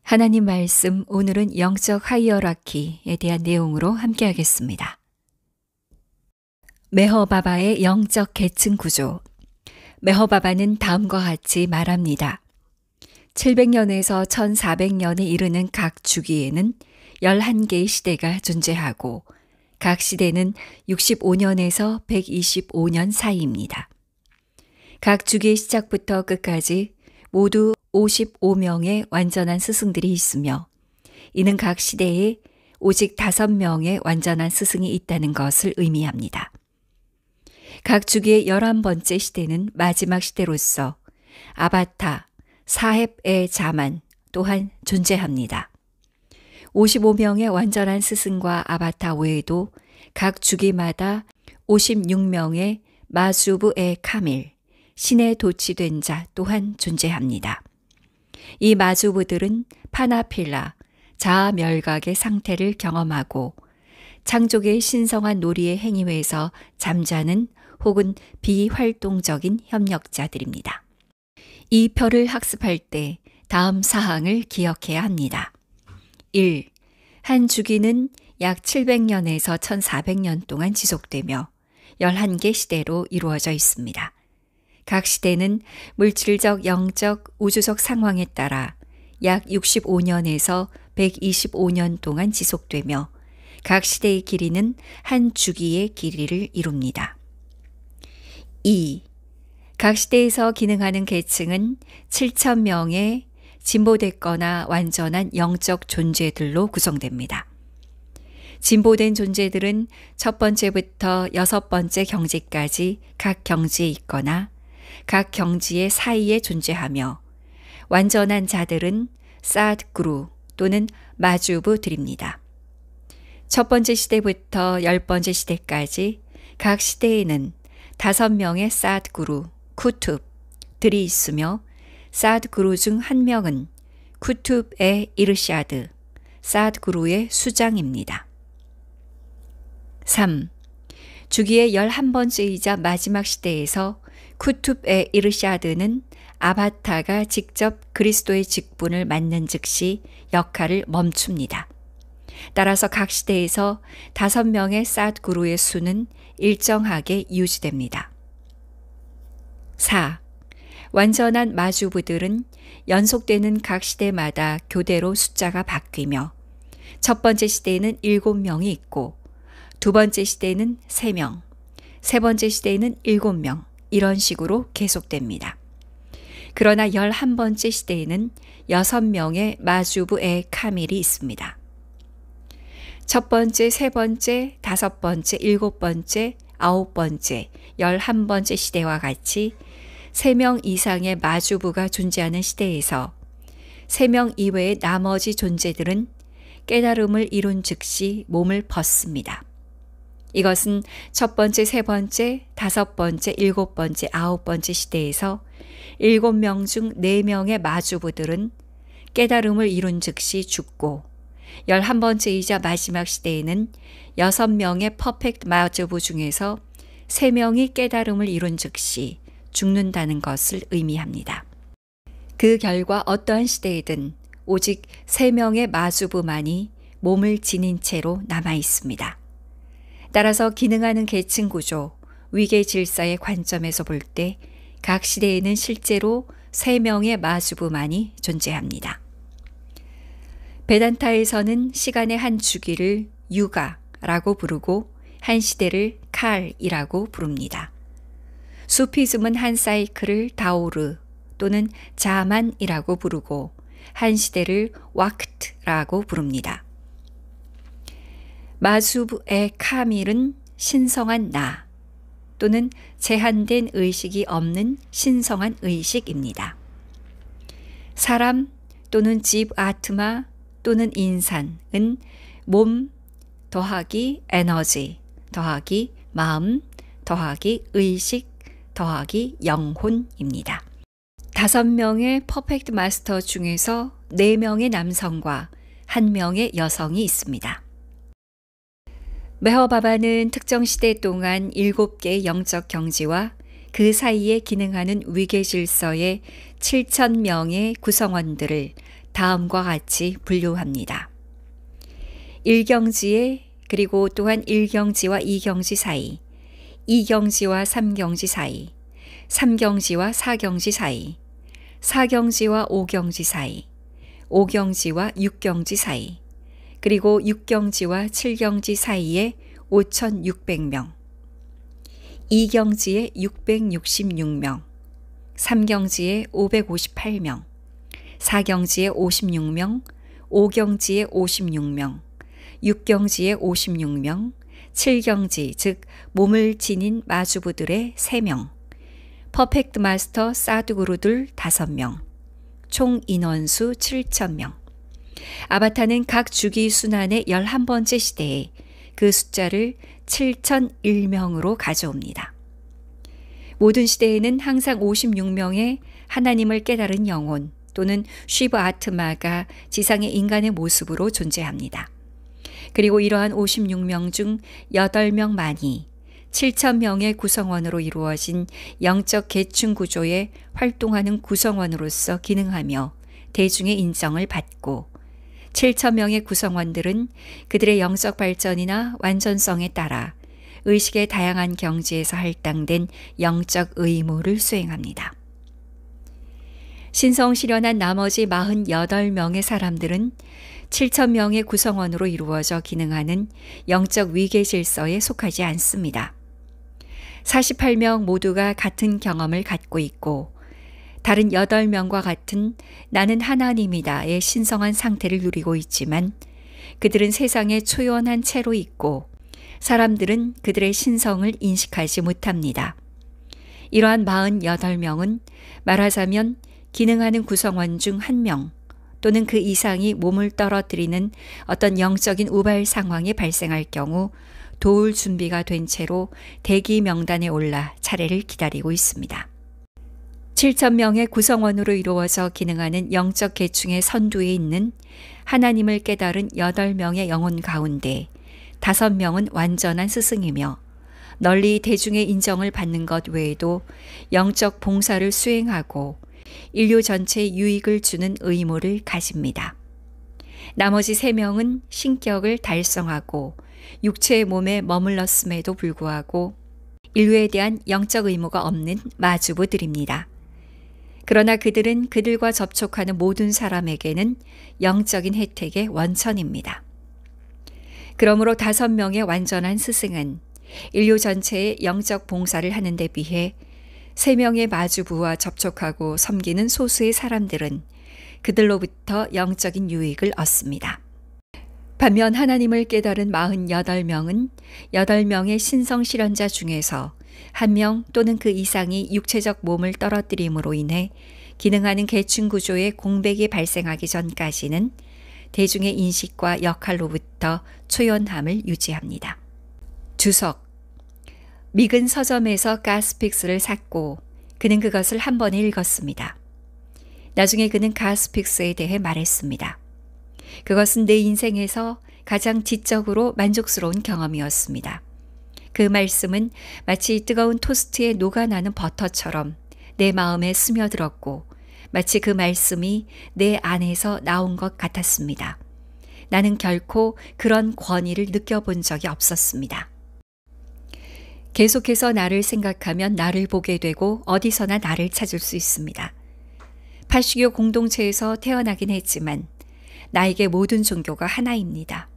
하나님 말씀 오늘은 영적 하이어라키에 대한 내용으로 함께 하겠습니다. 메허바바의 영적 계층 구조. 메허바바는 다음과 같이 말합니다. 700년에서 1400년에 이르는 각 주기에는 11개의 시대가 존재하고 각 시대는 65년에서 125년 사이입니다. 각 주기의 시작부터 끝까지 모두 55명의 완전한 스승들이 있으며 이는 각 시대에 오직 5명의 완전한 스승이 있다는 것을 의미합니다. 각 주기의 11번째 시대는 마지막 시대로서 아바타, 사헵의 자만 또한 존재합니다. 55명의 완전한 스승과 아바타 외에도 각 주기마다 56명의 마주브의 카밀, 신의 도취된 자 또한 존재합니다. 이 마주부들은 파나필라, 자아 멸각의 상태를 경험하고 창족의 신성한 놀이의 행위에서 잠자는 혹은 비활동적인 협력자들입니다. 이 표를 학습할 때 다음 사항을 기억해야 합니다. 1. 한 주기는 약 700년에서 1400년 동안 지속되며 11개 시대로 이루어져 있습니다. 각 시대는 물질적, 영적, 우주적 상황에 따라 약 65년에서 125년 동안 지속되며 각 시대의 길이는 한 주기의 길이를 이룹니다. 2. 각 시대에서 기능하는 계층은 7,000명의 진보됐거나 완전한 영적 존재들로 구성됩니다. 진보된 존재들은 첫 번째부터 6번째 경지까지 각 경지에 있거나 각 경지의 사이에 존재하며 완전한 자들은 사드구루 또는 마주부들입니다. 첫 번째 시대부터 10번째 시대까지 각 시대에는 5명의 사드구루, 쿠툽들이 있으며 사드구루 중 1명은 쿠툽의 이르샤드, 사드구루의 수장입니다. 3. 주기의 11번째이자 마지막 시대에서 쿠툽의 이르샤드는 아바타가 직접 그리스도의 직분을 맡는 즉시 역할을 멈춥니다. 따라서 각 시대에서 5명의 사드구루의 수는 일정하게 유지됩니다. 4. 완전한 마주부들은 연속되는 각 시대마다 교대로 숫자가 바뀌며 첫 번째 시대에는 7명이 있고 두 번째 시대에는 3명, 세 번째 시대에는 7명, 이런 식으로 계속됩니다. 그러나 11번째 시대에는 6명의 마주부의 카밀이 있습니다. 첫 번째, 세 번째, 5번째, 7번째, 9번째, 11번째 시대와 같이 3명 이상의 마주부가 존재하는 시대에서 3명 이외의 나머지 존재들은 깨달음을 이룬 즉시 몸을 벗습니다. 이것은 첫 번째, 세 번째, 5번째, 7번째, 9번째 시대에서 7명 중 4명의 마주부들은 깨달음을 이룬 즉시 죽고 11번째이자 마지막 시대에는 6명의 퍼펙트 마주부 중에서 3명이 깨달음을 이룬 즉시 죽는다는 것을 의미합니다. 그 결과 어떠한 시대이든 오직 3명의 마주부만이 몸을 지닌 채로 남아 있습니다. 따라서 기능하는 계층 구조, 위계 질서의 관점에서 볼 때 각 시대에는 실제로 3명의 마주부만이 존재합니다. 베단타에서는 시간의 한 주기를 유가라고 부르고 한 시대를 칼이라고 부릅니다. 수피즘은 한 사이클을 다오르 또는 자만이라고 부르고 한 시대를 와크트라고 부릅니다. 마주부의 카밀은 신성한 나 또는 제한된 의식이 없는 신성한 의식입니다. 사람 또는 집 아트마 또는 인산은 몸 더하기 에너지 더하기 마음 더하기 의식 더하기 영혼입니다. 5명의 퍼펙트 마스터 중에서 4명의 남성과 1명의 여성이 있습니다. 메허바바는 특정 시대 동안 7개의 영적 경지와 그 사이에 기능하는 위계 질서의 7,000명의 구성원들을 다음과 같이 분류합니다. 1경지에 그리고 또한 1경지와 2경지 사이, 2경지와 3경지 사이, 3경지와 4경지 사이, 4경지와 5경지 사이, 5경지와 6경지 사이, 그리고 6경지와 7경지 사이에 5,600명, 2경지에 666명, 3경지에 558명, 4경지에 56명, 5경지에 56명, 6경지에 56명, 7경지 즉 몸을 지닌 마주부들의 3명, 퍼펙트 마스터 사두구루들 5명, 총 인원수 7,000명. 아바타는 각 주기 순환의 11번째 시대에 그 숫자를 7,001명으로 가져옵니다. 모든 시대에는 항상 56명의 하나님을 깨달은 영혼 또는 쉬브 아트마가 지상의 인간의 모습으로 존재합니다. 그리고 이러한 56명 중 8명만이 7,000명의 구성원으로 이루어진 영적 계층 구조에 활동하는 구성원으로서 기능하며 대중의 인정을 받고 7,000명의 구성원들은 그들의 영적 발전이나 완전성에 따라 의식의 다양한 경지에서 할당된 영적 의무를 수행합니다. 신성실현한 나머지 48명의 사람들은 7,000명의 구성원으로 이루어져 기능하는 영적 위계 질서에 속하지 않습니다. 48명 모두가 같은 경험을 갖고 있고 다른 8명과 같은 나는 하나님이다의 신성한 상태를 누리고 있지만 그들은 세상에 초연한 채로 있고 사람들은 그들의 신성을 인식하지 못합니다. 이러한 48명은 말하자면 기능하는 구성원 중 1명 또는 그 이상이 몸을 떨어뜨리는 어떤 영적인 우발 상황이 발생할 경우 도울 준비가 된 채로 대기 명단에 올라 차례를 기다리고 있습니다. 7,000명의 구성원으로 이루어져 기능하는 영적 계층의 선두에 있는 하나님을 깨달은 8명의 영혼 가운데 5명은 완전한 스승이며 널리 대중의 인정을 받는 것 외에도 영적 봉사를 수행하고 인류 전체에 유익을 주는 의무를 가집니다. 나머지 3명은 신격을 달성하고 육체의 몸에 머물렀음에도 불구하고 인류에 대한 영적 의무가 없는 마주부들입니다. 그러나 그들은 그들과 접촉하는 모든 사람에게는 영적인 혜택의 원천입니다. 그러므로 5명의 완전한 스승은 인류 전체의 영적 봉사를 하는 데 비해 3명의 마주부와 접촉하고 섬기는 소수의 사람들은 그들로부터 영적인 유익을 얻습니다. 반면 하나님을 깨달은 48명은 8명의 신성 실현자 중에서 1명 또는 그 이상이 육체적 몸을 떨어뜨림으로 인해 기능하는 계층 구조의 공백이 발생하기 전까지는 대중의 인식과 역할로부터 초연함을 유지합니다. 주석. 미근 서점에서 가스픽스를 샀고 그는 그것을 한 번에 읽었습니다. 나중에 그는 가스픽스에 대해 말했습니다. 그것은 내 인생에서 가장 지적으로 만족스러운 경험이었습니다. 그 말씀은 마치 뜨거운 토스트에 녹아나는 버터처럼 내 마음에 스며들었고 마치 그 말씀이 내 안에서 나온 것 같았습니다. 나는 결코 그런 권위를 느껴본 적이 없었습니다. 계속해서 나를 생각하면 나를 보게 되고 어디서나 나를 찾을 수 있습니다. 파시교 공동체에서 태어나긴 했지만 나에게 모든 종교가 하나입니다.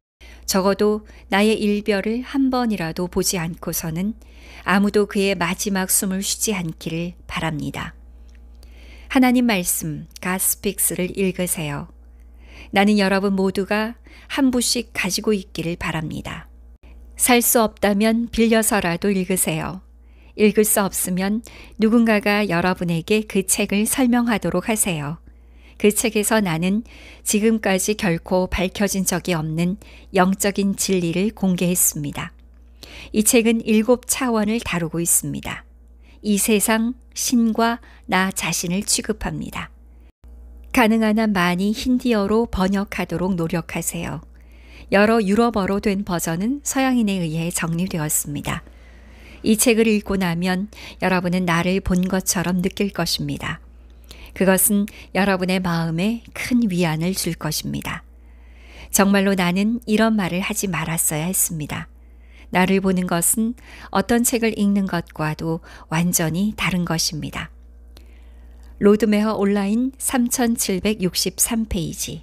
적어도 나의 일별을 한 번이라도 보지 않고서는 아무도 그의 마지막 숨을 쉬지 않기를 바랍니다. 하나님 말씀 가스픽스를 읽으세요. 나는 여러분 모두가 한 부씩 가지고 있기를 바랍니다. 살 수 없다면 빌려서라도 읽으세요. 읽을 수 없으면 누군가가 여러분에게 그 책을 설명하도록 하세요. 그 책에서 나는 지금까지 결코 밝혀진 적이 없는 영적인 진리를 공개했습니다. 이 책은 7차원을 다루고 있습니다. 이 세상, 신과 나 자신을 취급합니다. 가능한 한 많이 힌디어로 번역하도록 노력하세요. 여러 유럽어로 된 버전은 서양인에 의해 정리되었습니다. 이 책을 읽고 나면 여러분은 나를 본 것처럼 느낄 것입니다. 그것은 여러분의 마음에 큰 위안을 줄 것입니다. 정말로 나는 이런 말을 하지 말았어야 했습니다. 나를 보는 것은 어떤 책을 읽는 것과도 완전히 다른 것입니다. 로드메어 온라인 3763페이지.